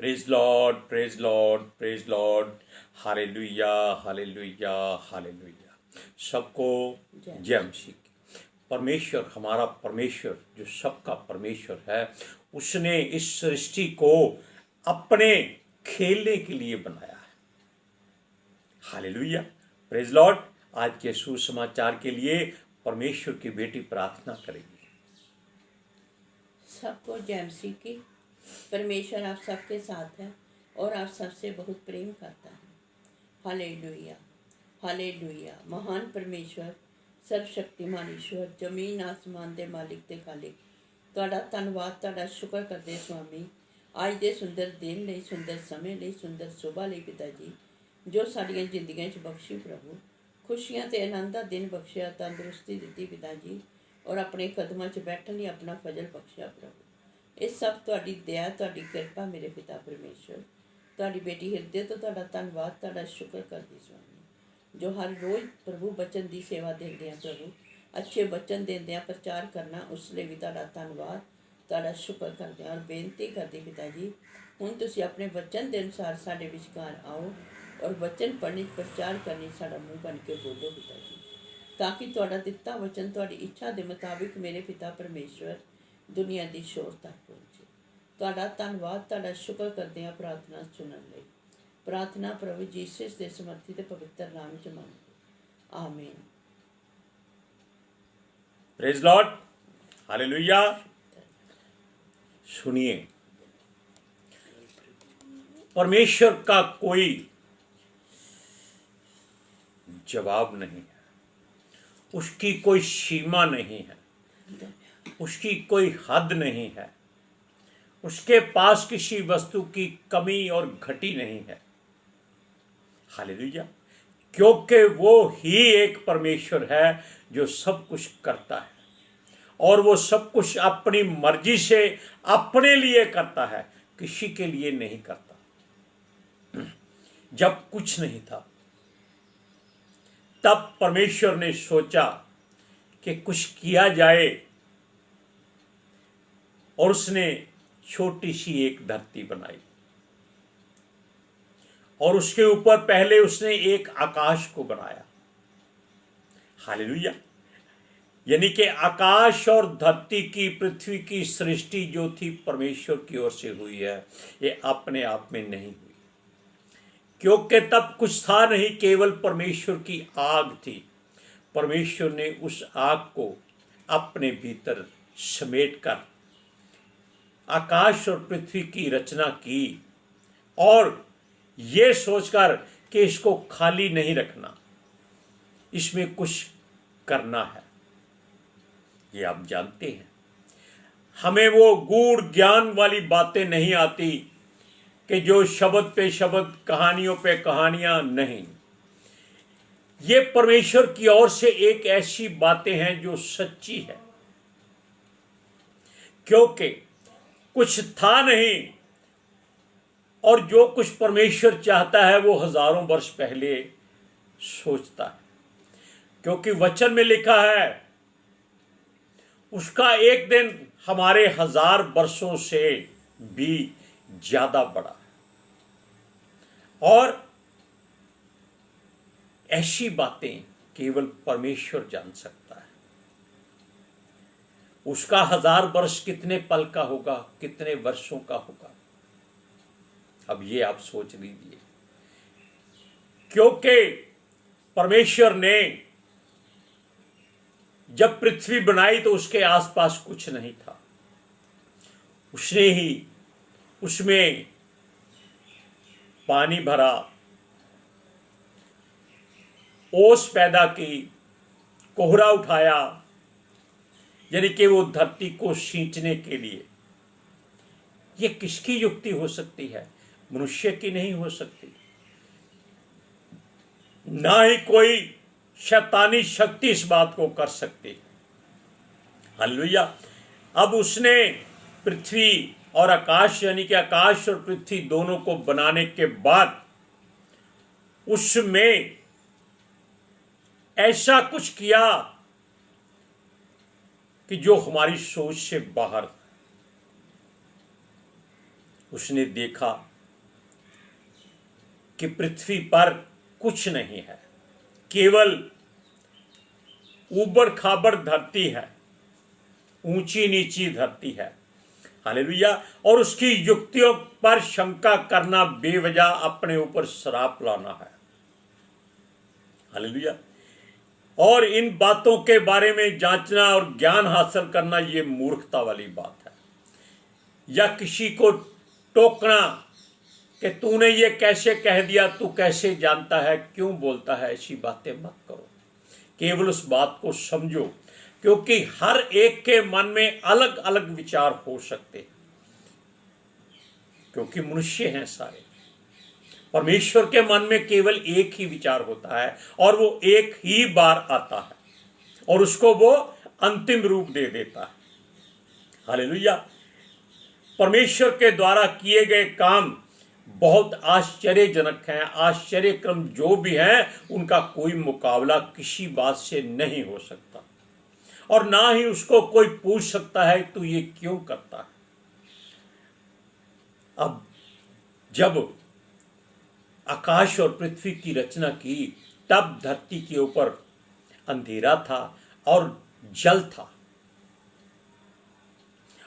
Praise Lord, praise Lord, praise Lord. Hallelujah, hallelujah, hallelujah. सबको जय मसीह की। परमेश्वर, हमारा परमेश्वर जो सबका परमेश्वर है, उसने इस सृष्टि को अपने खेलने के लिए बनाया है। Hallelujah, praise Lord. आज के सुसमाचार के लिए परमेश्वर की बेटी प्रार्थना करेगी। सबको जय मसीह की। परमेश्वर आप सबके साथ है और आप सबसे बहुत प्रेम करता है। Hallelujah, hallelujah. महान परमेश्वर, सर्वशक्तिमान ईश्वर, जमीन आसमान दे मालिक ते खालिक, तुहाडा धन्नवाद, तुहाडा शुक्र करदे स्वामी अज दे सुंदर दिन लई, सुंदर समय लई, सुंदर सुबह लई पिता जी, जो साडियां जिंदगियां च बख्शी प्रभु। खुशियां ते आनंद दा दिन बख्शिया, तंदुरुस्ती दित्ती पिता जी, और अपने कदमां च बैठन लई अपना फजल बख्शिया प्रभु। ਇਹ ਸਭ ਤੁਹਾਡੀ ਦਇਆ, ਤੁਹਾਡੀ ਕਿਰਪਾ ਮੇਰੇ ਪਿਤਾ ਪਰਮੇਸ਼ਰ। ਤੁਹਾਡੀ ਬੇਟੀ ਹਿਰਦੇ ਤੋਂ ਤੁਹਾਡਾ ਧੰਨਵਾਦ, ਤੁਹਾਡਾ ਸ਼ੁਕਰ ਕਰਦੀ ਸਵਾਮੀ, ਜੋ ਹਰ ਰੋਜ਼ ਪ੍ਰਭੂ ਬਚਨ ਦੀ ਸੇਵਾ ਦਿੰਦੇ ਆ ਪ੍ਰਭੂ, ਅੱਛੇ ਬਚਨ ਦਿੰਦੇ ਆ, ਪ੍ਰਚਾਰ ਕਰਨਾ, ਉਸ ਲਈ ਵੀ ਤੁਹਾਡਾ ਧੰਨਵਾਦ, ਤੁਹਾਡਾ ਸ਼ੁਕਰ ਕਰਦੇ ਆ। ਔਰ ਬੇਨਤੀ ਕਰਦੀ ਪਿਤਾ ਜੀ, ਹੁਣ ਤੁਸੀਂ ਆਪਣੇ ਵਚਨ ਦੇ ਅਨੁਸਾਰ ਸਾਡੇ ਵਿਚਕਾਰ ਆਓ ਔਰ ਵਚਨ ਪੜ੍ਹਨੀ, ਪ੍ਰਚਾਰ ਕਰਨੀ, ਸਾਡਾ ਮੂੰਹ ਬਣ ਕੇ ਬੋਲੋ ਪਿਤਾ ਜੀ, ਤਾਂ ਕਿ ਤੁਹਾਡਾ ਦਿੱਤਾ ਵਚਨ ਤੁਹਾਡੀ ਇੱਛਾ ਦੇ ਮੁਤਾਬਿਕ ਮੇਰੇ ਪਿਤਾ ਪਰਮੇਸ਼ਵਰ दुनिया की शोर तक पहुँचे। तुहाडा धन्नवाद, तुहाडा शुक्र करते हैं प्रार्थना सुनने लई। प्रार्थना प्रभु जीसस के समर्थित पवित्र नाम च मंगते, आमीन। Praise Lord, hallelujah. सुनिए, परमेश्वर का कोई जवाब नहीं है, उसकी कोई सीमा नहीं है, उसकी कोई हद नहीं है, उसके पास किसी वस्तु की कमी और घटी नहीं है। हालेलुया, क्योंकि वो ही एक परमेश्वर है जो सब कुछ करता है और वो सब कुछ अपनी मर्जी से अपने लिए करता है, किसी के लिए नहीं करता। जब कुछ नहीं था तब परमेश्वर ने सोचा कि कुछ किया जाए और उसने छोटी सी एक धरती बनाई और उसके ऊपर पहले उसने एक आकाश को बनाया। हालेलुया, यानी कि आकाश और धरती की, पृथ्वी की सृष्टि जो थी परमेश्वर की ओर से हुई है, ये अपने आप में नहीं हुई, क्योंकि तब कुछ था नहीं, केवल परमेश्वर की आग थी। परमेश्वर ने उस आग को अपने भीतर समेट कर आकाश और पृथ्वी की रचना की और ये सोचकर कि इसको खाली नहीं रखना, इसमें कुछ करना है। ये आप जानते हैं, हमें वो गूढ़ ज्ञान वाली बातें नहीं आती कि जो शब्द पे शब्द, कहानियों पे कहानियां नहीं। ये परमेश्वर की ओर से एक ऐसी बातें हैं जो सच्ची है, क्योंकि कुछ था नहीं और जो कुछ परमेश्वर चाहता है वो हजारों वर्ष पहले सोचता है, क्योंकि वचन में लिखा है उसका एक दिन हमारे 1000 वर्षों से भी ज्यादा बड़ा है। और ऐसी बातें केवल परमेश्वर जान सकता है। उसका 1000 वर्ष कितने पल का होगा, कितने वर्षों का होगा, अब ये आप सोच लीजिए। क्योंकि परमेश्वर ने जब पृथ्वी बनाई तो उसके आसपास कुछ नहीं था, उसने ही उसमें पानी भरा, ओस पैदा की, कोहरा उठाया, यानी कि वो धरती को सींचने के लिए। ये किसकी युक्ति हो सकती है? मनुष्य की नहीं हो सकती, ना ही कोई शैतानी शक्ति इस बात को कर सकती। हालेलुया। अब उसने पृथ्वी और आकाश, यानी कि आकाश और पृथ्वी दोनों को बनाने के बाद उसमें ऐसा कुछ किया कि जो हमारी सोच से बाहर। उसने देखा कि पृथ्वी पर कुछ नहीं है, केवल ऊबड़ खाबड़ धरती है, ऊंची नीची धरती है। हालेलुया। और उसकी युक्तियों पर शंका करना बेवजह अपने ऊपर श्राप लाना है। हालेलुया। और इन बातों के बारे में जांचना और ज्ञान हासिल करना ये मूर्खता वाली बात है। या किसी को टोकना कि तूने ये कैसे कह दिया, तू कैसे जानता है, क्यों बोलता है, ऐसी बातें मत करो। केवल उस बात को समझो, क्योंकि हर एक के मन में अलग अलग विचार हो सकते हैं, क्योंकि मनुष्य हैं सारे। परमेश्वर के मन में केवल एक ही विचार होता है और वो एक ही बार आता है और उसको वो अंतिम रूप दे देता है। हालेलुया। परमेश्वर के द्वारा किए गए काम बहुत आश्चर्यजनक हैं। आश्चर्यक्रम जो भी हैं उनका कोई मुकाबला किसी बात से नहीं हो सकता, और ना ही उसको कोई पूछ सकता है तू ये क्यों करता है। अब जब आकाश और पृथ्वी की रचना की, तब धरती के ऊपर अंधेरा था और जल था,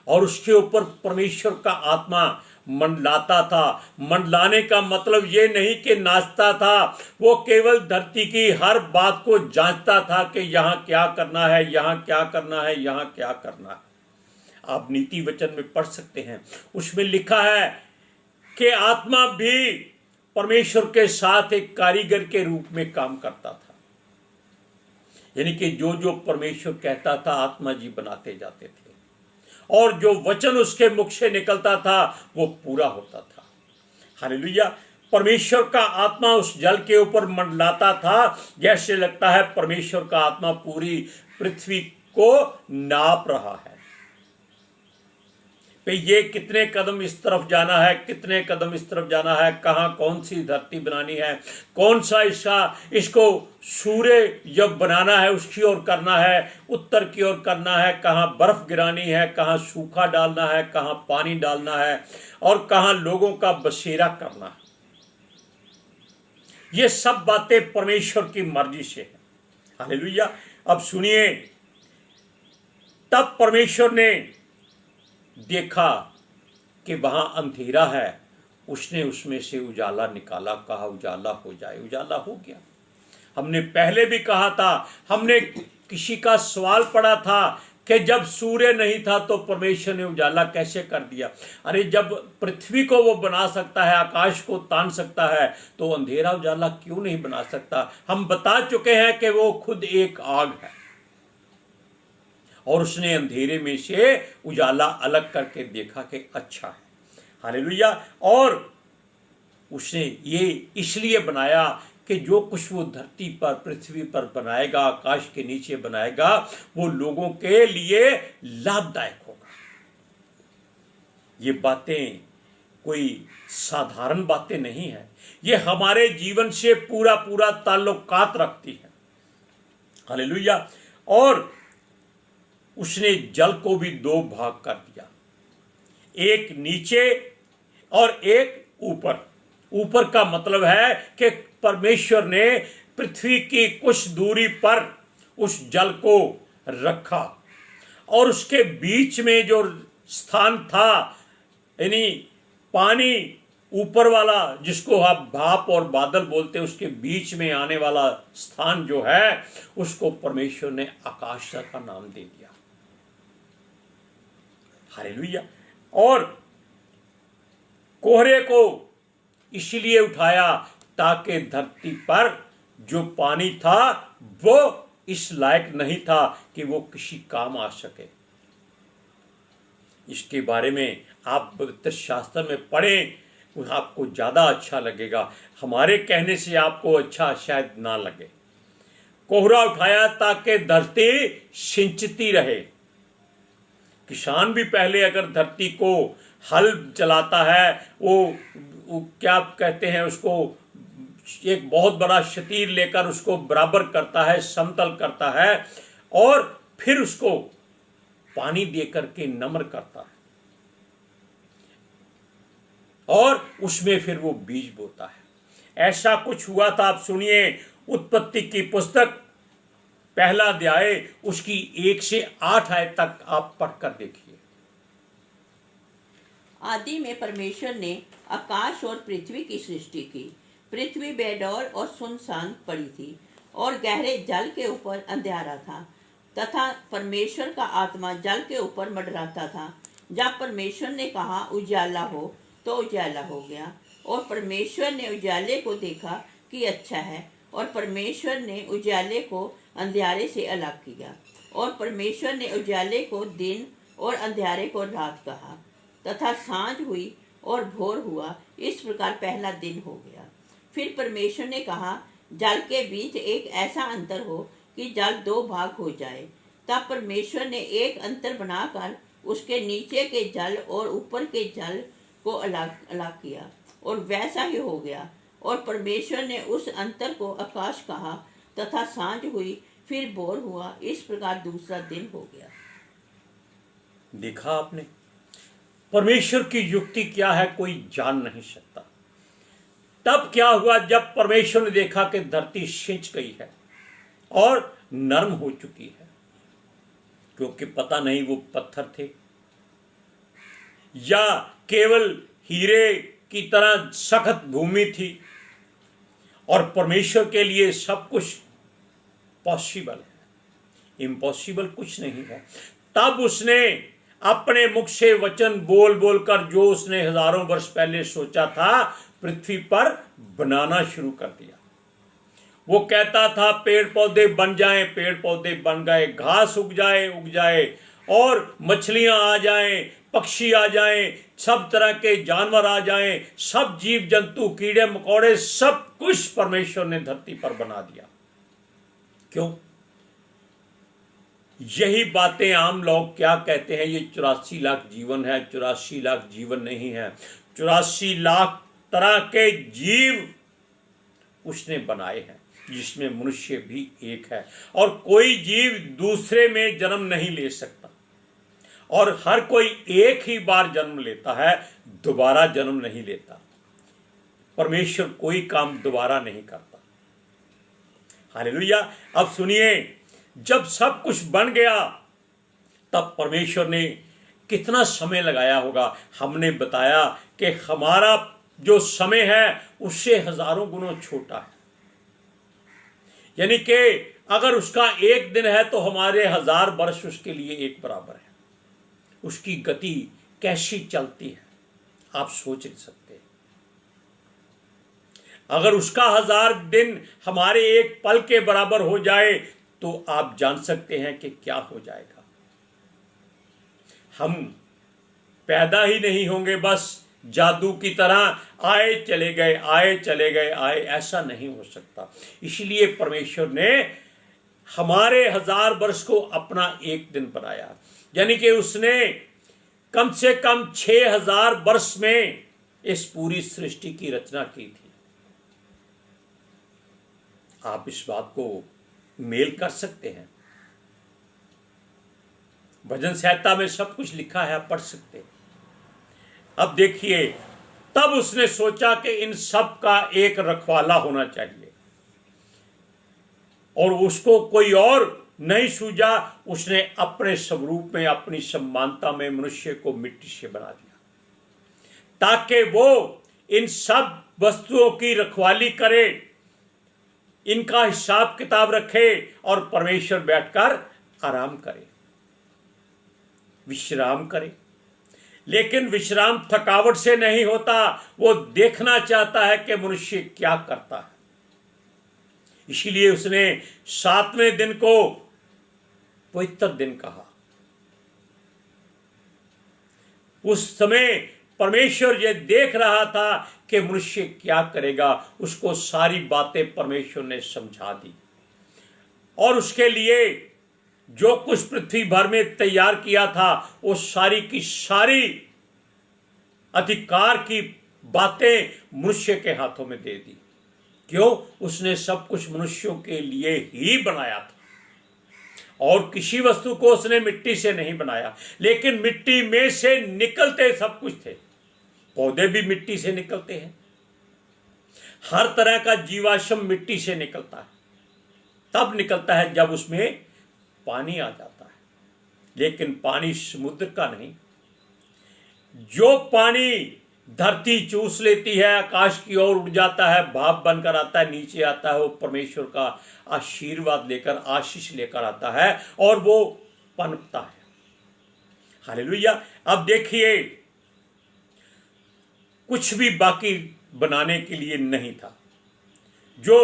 और उसके ऊपर परमेश्वर का आत्मा मंडलाता था। मंडलाने का मतलब ये नहीं कि नाचता था, वो केवल धरती की हर बात को जांचता था कि यहाँ क्या करना है, यहाँ क्या करना है, यहाँ क्या करना है। आप नीति वचन में पढ़ सकते हैं, उसमें लिखा है कि आत्मा भी परमेश्वर के साथ एक कारीगर के रूप में काम करता था। यानी कि जो जो परमेश्वर कहता था आत्मा जी बनाते जाते थे, और जो वचन उसके मुख से निकलता था वो पूरा होता था। हालेलुया। परमेश्वर का आत्मा उस जल के ऊपर मंडलाता था, जैसे लगता है परमेश्वर का आत्मा पूरी पृथ्वी को नाप रहा है। पे ये कितने कदम इस तरफ जाना है, कितने कदम इस तरफ जाना है, कहाँ कौन सी धरती बनानी है, कौन सा इसको सूर्य जब बनाना है उसकी ओर करना है, उत्तर की ओर करना है, कहाँ बर्फ गिरानी है, कहाँ सूखा डालना है, कहाँ पानी डालना है, और कहाँ लोगों का बसेरा करना है। ये सब बातें परमेश्वर की मर्जी से है। हालेलुया। अब सुनिए, तब परमेश्वर ने देखा कि वहां अंधेरा है, उसने उसमें से उजाला निकाला, कहा उजाला हो जाए, उजाला हो गया। हमने पहले भी कहा था, हमने किसी का सवाल पढ़ा था कि जब सूर्य नहीं था तो परमेश्वर ने उजाला कैसे कर दिया। अरे जब पृथ्वी को वो बना सकता है, आकाश को तान सकता है, तो अंधेरा उजाला क्यों नहीं बना सकता। हम बता चुके हैं कि वो खुद एक आग है, और उसने अंधेरे में से उजाला अलग करके देखा कि अच्छा है। हालेलुया। और उसने ये इसलिए बनाया कि जो कुछ वो धरती पर, पृथ्वी पर बनाएगा, आकाश के नीचे बनाएगा, वो लोगों के लिए लाभदायक होगा। ये बातें कोई साधारण बातें नहीं है, ये हमारे जीवन से पूरा पूरा ताल्लुकात रखती है। हालेलुया। और उसने जल को भी दो भाग कर दिया, एक नीचे और एक ऊपर। ऊपर का मतलब है कि परमेश्वर ने पृथ्वी की कुछ दूरी पर उस जल को रखा, और उसके बीच में जो स्थान था, यानी पानी ऊपर वाला जिसको आप भाप और बादल बोलते हैं, उसके बीच में आने वाला स्थान जो है, उसको परमेश्वर ने आकाश का नाम दे दिया। हालेलुया। और कोहरे को इसलिए उठाया ताकि धरती पर जो पानी था वो इस लायक नहीं था कि वो किसी काम आ सके। इसके बारे में आप पवित्र शास्त्र में पढ़ें, आपको ज़्यादा अच्छा लगेगा। हमारे कहने से आपको अच्छा शायद ना लगे। कोहरा उठाया ताकि धरती सिंचती रहे। किसान भी पहले अगर धरती को हल चलाता है, वो क्या कहते हैं उसको, एक बहुत बड़ा शतीर लेकर उसको बराबर करता है, समतल करता है, और फिर उसको पानी देकर के नम्र करता है, और उसमें फिर वो बीज बोता है। ऐसा कुछ हुआ था। आप सुनिए, उत्पत्ति की पुस्तक पहला अध्याय उसकी 1 से 8 आयत तक आप पढ़कर देखिए। आदि में परमेश्वर ने आकाश और पृथ्वी की सृष्टि की। पृथ्वी बेडौल और सुनसान पड़ी थी और गहरे जल के ऊपर अंधेरा था, तथा परमेश्वर का आत्मा जल के ऊपर मंडराता था। जब परमेश्वर ने कहा उजाला हो, तो उजाला हो गया। और परमेश्वर ने उजाले को देखा कि अच्छा है, और परमेश्वर ने उजाले को अंधेरे से अलग किया। और परमेश्वर ने उजाले को दिन और अंधेरे को रात कहा। तथा सांझ हुई और भोर हुआ, इस प्रकार पहला दिन हो गया। फिर परमेश्वर ने कहा, जल के बीच एक ऐसा अंतर हो कि जल 2 भाग हो जाए। तब परमेश्वर ने एक अंतर बनाकर उसके नीचे के जल और ऊपर के जल को अलग अलग किया, और वैसा ही हो गया। और परमेश्वर ने उस अंतर को आकाश कहा। तथा सांझ हुई, फिर भोर हुआ, इस प्रकार दूसरा दिन हो गया। देखा आपने, परमेश्वर की युक्ति क्या है कोई जान नहीं सकता। तब क्या हुआ, जब परमेश्वर ने देखा कि धरती सिंच गई है और नरम हो चुकी है, क्योंकि पता नहीं वो पत्थर थे या केवल हीरे की तरह सख्त भूमि थी, और परमेश्वर के लिए सब कुछ पॉसिबल है, इम्पॉसिबल कुछ नहीं है। तब उसने अपने मुख से वचन बोल बोलकर जो उसने हजारों वर्ष पहले सोचा था पृथ्वी पर बनाना शुरू कर दिया। वो कहता था पेड़ पौधे बन जाएं, पेड़ पौधे बन गए, घास उग जाए और मछलियां आ जाएं, पक्षी आ जाएं, सब तरह के जानवर आ जाएं, सब जीव जंतु कीड़े मकोड़े सब कुछ परमेश्वर ने धरती पर बना दिया। क्यों? यही बातें आम लोग क्या कहते हैं, ये 84 लाख जीवन है। 84 लाख जीवन नहीं है, 84 लाख तरह के जीव उसने बनाए हैं, जिसमें मनुष्य भी एक है। और कोई जीव दूसरे में जन्म नहीं ले सकता, और हर कोई एक ही बार जन्म लेता है, दोबारा जन्म नहीं लेता। परमेश्वर कोई काम दोबारा नहीं करता। हालेलुया। अब सुनिए, जब सब कुछ बन गया तब परमेश्वर ने कितना समय लगाया होगा। हमने बताया कि हमारा जो समय है उससे हजारों गुना छोटा है, यानी कि अगर उसका एक दिन है तो हमारे 1000 वर्ष उसके लिए एक बराबर है। उसकी गति कैसी चलती है आप सोच नहीं सकते। अगर उसका 1000 दिन हमारे एक पल के बराबर हो जाए तो आप जान सकते हैं कि क्या हो जाएगा। हम पैदा ही नहीं होंगे बस जादू की तरह आए चले गए, आए चले गए, आए, ऐसा नहीं हो सकता। इसलिए परमेश्वर ने हमारे 1000 वर्ष को अपना एक दिन बनाया, यानी कि उसने कम से कम 6000 वर्ष में इस पूरी सृष्टि की रचना की थी। आप इस बात को मेल कर सकते हैं, भजन संहिता में सब कुछ लिखा है, आप पढ़ सकते हैं। अब देखिए, तब उसने सोचा कि इन सब का एक रखवाला होना चाहिए, और उसको कोई और नहीं सूझा। उसने अपने स्वरूप में, अपनी समानता में मनुष्य को मिट्टी से बना दिया, ताकि वो इन सब वस्तुओं की रखवाली करे, इनका हिसाब किताब रखे और परमेश्वर बैठकर आराम करे, विश्राम करे। लेकिन विश्राम थकावट से नहीं होता, वो देखना चाहता है कि मनुष्य क्या करता है। इसलिए उसने 7वें दिन को पवित्र दिन कहा। उस समय परमेश्वर ये देख रहा था कि मनुष्य क्या करेगा। उसको सारी बातें परमेश्वर ने समझा दी, और उसके लिए जो कुछ पृथ्वी भर में तैयार किया था वो सारी की सारी अधिकार की बातें मनुष्य के हाथों में दे दी। क्यों? उसने सब कुछ मनुष्यों के लिए ही बनाया था, और किसी वस्तु को उसने मिट्टी से नहीं बनाया। लेकिन मिट्टी में से निकलते सब कुछ थे। पौधे भी मिट्टी से निकलते हैं, हर तरह का जीवाश्म मिट्टी से निकलता है, तब निकलता है जब उसमें पानी आ जाता है, लेकिन पानी समुद्र का नहीं। जो पानी धरती चूस लेती है, आकाश की ओर उड़ जाता है, भाप बनकर आता है, नीचे आता है, वो परमेश्वर का आशीर्वाद लेकर, आशीष लेकर आता है और वो पनपता है। हालेलुया। अब देखिए, कुछ भी बाकी बनाने के लिए नहीं था। जो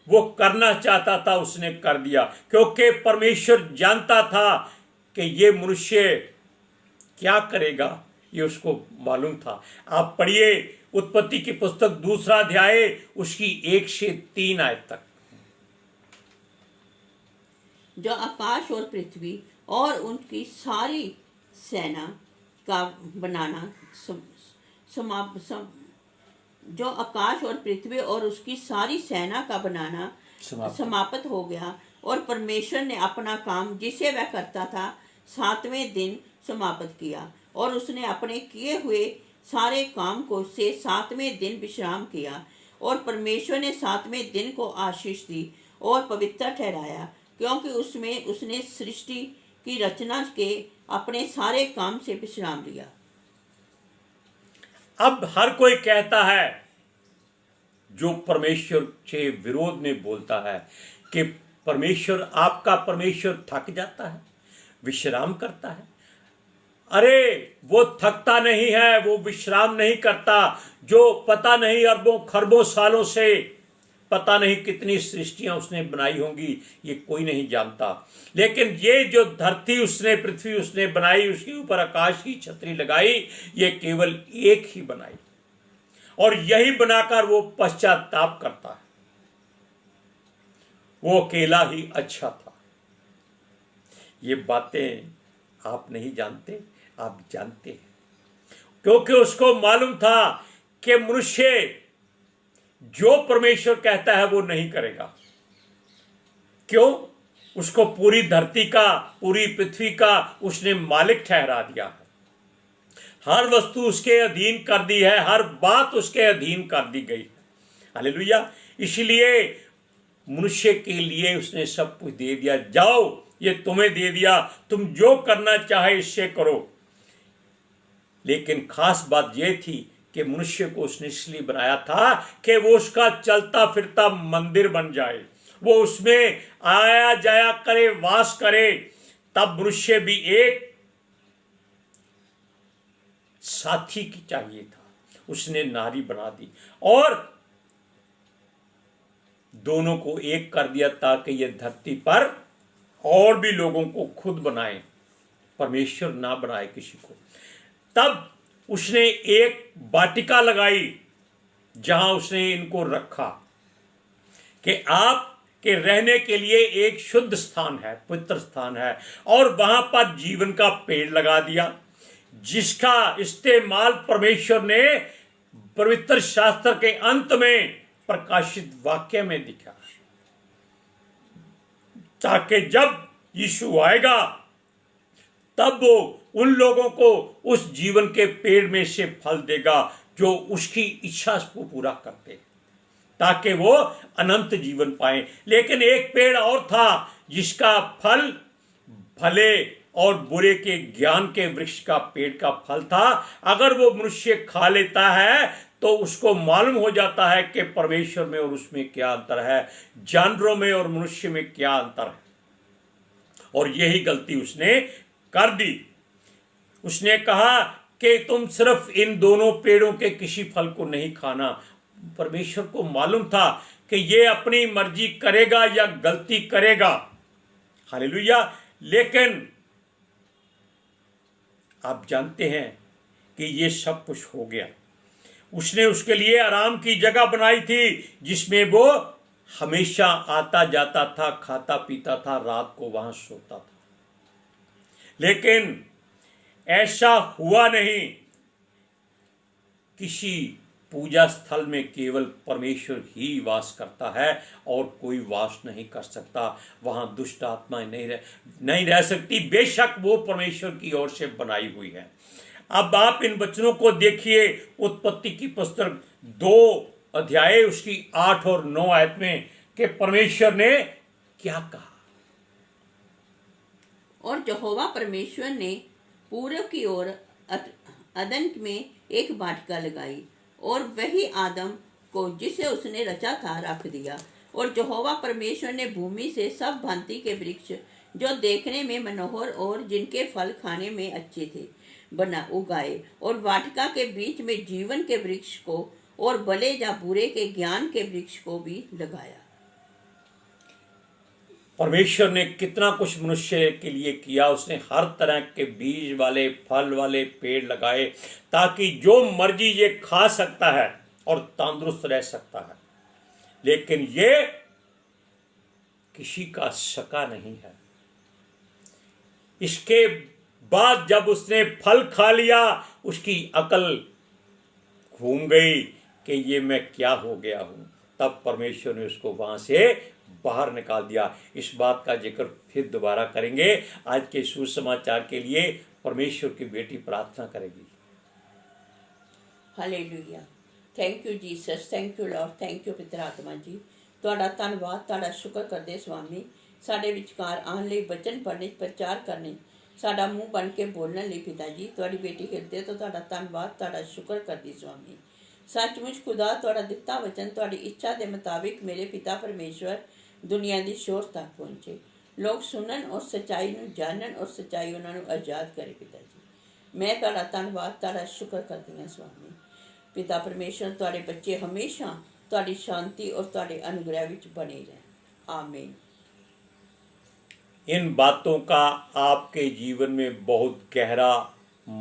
वो करना चाहता था उसने कर दिया, क्योंकि परमेश्वर जानता था कि ये मनुष्य क्या करेगा, ये उसको मालूम था। आप पढ़िए उत्पत्ति की पुस्तक 2 अध्याय उसकी 1 से 3 आयत तक। जो आकाश और पृथ्वी और उनकी सारी सेना का बनाना जो आकाश और पृथ्वी और उसकी सारी सेना का बनाना समाप्त हो गया, और परमेश्वर ने अपना काम जिसे वह करता था 7वें दिन समाप्त किया, और उसने अपने किए हुए सारे काम को से 7वें दिन विश्राम किया। और परमेश्वर ने 7वें दिन को आशीष दी और पवित्र ठहराया, क्योंकि उसमें उसने सृष्टि की रचना के अपने सारे काम से विश्राम लिया। अब हर कोई कहता है, जो परमेश्वर के विरोध में बोलता है कि परमेश्वर, आपका परमेश्वर थक जाता है, विश्राम करता है। अरे वो थकता नहीं है, वो विश्राम नहीं करता। जो पता नहीं अरबों खरबों सालों से पता नहीं कितनी सृष्टियां उसने बनाई होंगी, ये कोई नहीं जानता। लेकिन ये जो धरती उसने, पृथ्वी उसने बनाई, उसके ऊपर आकाश की छतरी लगाई, ये केवल एक ही बनाई, और यही बनाकर वो पश्चाताप करता है। वो अकेला ही अच्छा था। ये बातें आप नहीं जानते, आप जानते हैं, क्योंकि उसको मालूम था कि मनुष्य जो परमेश्वर कहता है वो नहीं करेगा। क्यों? उसको पूरी धरती का, पूरी पृथ्वी का उसने मालिक ठहरा दिया है। हर वस्तु उसके अधीन कर दी है, हर बात उसके अधीन कर दी गई है। हालेलुया। इसलिए मनुष्य के लिए उसने सब कुछ दे दिया। जाओ, ये तुम्हें दे दिया, तुम जो करना चाहे इससे करो। लेकिन खास बात यह थी कि मनुष्य को उसने इसलिए बनाया था कि वो उसका चलता फिरता मंदिर बन जाए, वो उसमें आया जाया करे, वास करे। तब मनुष्य भी एक साथी की चाहिए था, उसने नारी बना दी और दोनों को एक कर दिया, ताकि ये धरती पर और भी लोगों को खुद बनाए, परमेश्वर ना बनाए किसी को। तब उसने एक वाटिका लगाई जहां उसने इनको रखा कि आप के रहने के लिए एक शुद्ध स्थान है, पवित्र स्थान है, और वहां पर जीवन का पेड़ लगा दिया, जिसका इस्तेमाल परमेश्वर ने पवित्र शास्त्र के अंत में प्रकाशित वाक्य में दिखा, ताकि जब यीशु आएगा तब वो उन लोगों को उस जीवन के पेड़ में से फल देगा जो उसकी इच्छा को पूरा करते, ताकि वो अनंत जीवन पाए। लेकिन एक पेड़ और था जिसका फल भले और बुरे के ज्ञान के वृक्ष का पेड़ का फल था। अगर वो मनुष्य खा लेता है तो उसको मालूम हो जाता है कि परमेश्वर में और उसमें क्या अंतर है, जानवरों में और मनुष्य में क्या अंतर है। और यही गलती उसने कर दी। उसने कहा कि तुम सिर्फ इन दोनों पेड़ों के किसी फल को नहीं खाना। परमेश्वर को मालूम था कि ये अपनी मर्जी करेगा या गलती करेगा। हालेलुया। लेकिन आप जानते हैं कि ये सब कुछ हो गया। उसने उसके लिए आराम की जगह बनाई थी, जिसमें वो हमेशा आता जाता था, खाता पीता था, रात को वहां सोता था। लेकिन ऐसा हुआ नहीं। किसी पूजा स्थल में केवल परमेश्वर ही वास करता है और कोई वास नहीं कर सकता। वहां दुष्ट आत्माएं नहीं रह सकती, बेशक वो परमेश्वर की ओर से बनाई हुई है। अब आप इन वचनों को देखिए, उत्पत्ति की पुस्तक 2 अध्याय उसकी 8 और 9 आयत में कि परमेश्वर ने क्या कहा। और यहोवा परमेश्वर ने पूर्व की ओर अदन में एक वाटिका लगाई और वही आदम को जिसे उसने रचा था रख दिया। और यहोवा परमेश्वर ने भूमि से सब भांति के वृक्ष जो देखने में मनोहर और जिनके फल खाने में अच्छे थे बना उगाए, और वाटिका के बीच में जीवन के वृक्ष को और भले या बुरे के ज्ञान के वृक्ष को भी लगाया। परमेश्वर ने कितना कुछ मनुष्य के लिए किया। उसने हर तरह के बीज वाले फल वाले पेड़ लगाए ताकि जो मर्जी ये खा सकता है और तंदुरुस्त रह सकता है, लेकिन ये किसी का सका नहीं है। इसके बाद जब उसने फल खा लिया, उसकी अकल घूम गई कि ये मैं क्या हो गया हूं। तब परमेश्वर ने उसको वहां से बाहर निकाल दिया। इस बात का जिक्र फिर दोबारा करेंगे। आज के सुसमाचार के लिए परमेश्वर की बेटी प्रार्थना करेगी। Hallelujah. Thank you Jesus, thank you Lord, thank you पिता आत्मा जी। ਤੁਹਾਡਾ ਧੰਨਵਾਦ, ਤੁਹਾਡਾ ਸ਼ੁਕਰ ਕਰਦੇ स्वामी, ਸਾਡੇ ਵਿਚਕਾਰ ਆਉਣ ਲਈ ਵਚਨ ਪੜ੍ਹਨੇ ਪ੍ਰਚਾਰ ਕਰਨੇ ਸਾਡਾ ਮੂੰਹ ਬਣ ਕੇ ਬੋਲਣ ਲਈ ਪਿਤਾ ਜੀ। ਤੁਹਾਡੀ ਬੇਟੀ ਹਿਰਦੇ ਤੋਂ ਤੁਹਾਡਾ ਧੰਨਵਾਦ, ਤੁਹਾਡਾ ਸ਼ੁਕਰ ਕਰਦੀ स्वामी। सचमुच खुदा ਤੁਹਾਡਾ ਦਿੱਤਾ ਵਚਨ ਤੁਹਾਡੀ ਇੱਛਾ ਦੇ ਮੁਤਾबिक ਮੇਰੇ ਪਿਤਾ ਪਰਮੇਸ਼ਵਰ ਦੁਨੀਆ ਦੀ ਸ਼ੋਰ ਤੱਕ ਪਹੁੰਚੇ। ਲੋਕ ਸੁਣਨ और सच्चाई ਨੂੰ ਜਾਣਨ और सच्चाई ਉਹਨਾਂ ਨੂੰ ਆਜ਼ਾਦ ਕਰੇ ਪਿਤਾ ਜੀ। ਮੈਂ ਤੁਹਾਡਾ ਧੰਨਵਾਦ, ਤੁਹਾਡਾ ਸ਼ੁਕਰ ਕਰਦੀ ਹਾਂ स्वामी। पिता परमेश्वर ਤੁਹਾਡੇ ਬੱਚੇ ਹਮੇਸ਼ਾ ਤੁਹਾਡੀ शांति और ਤੁਹਾਡੇ अनुग्रह ਵਿੱਚ बने रहें। आमीन। इन बातों का आपके जीवन में बहुत गहरा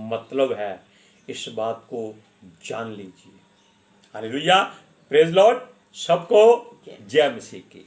मतलब है। इस बात को जान लीजिए। Hallelujah, praise Lord. सबको जय मसीह की।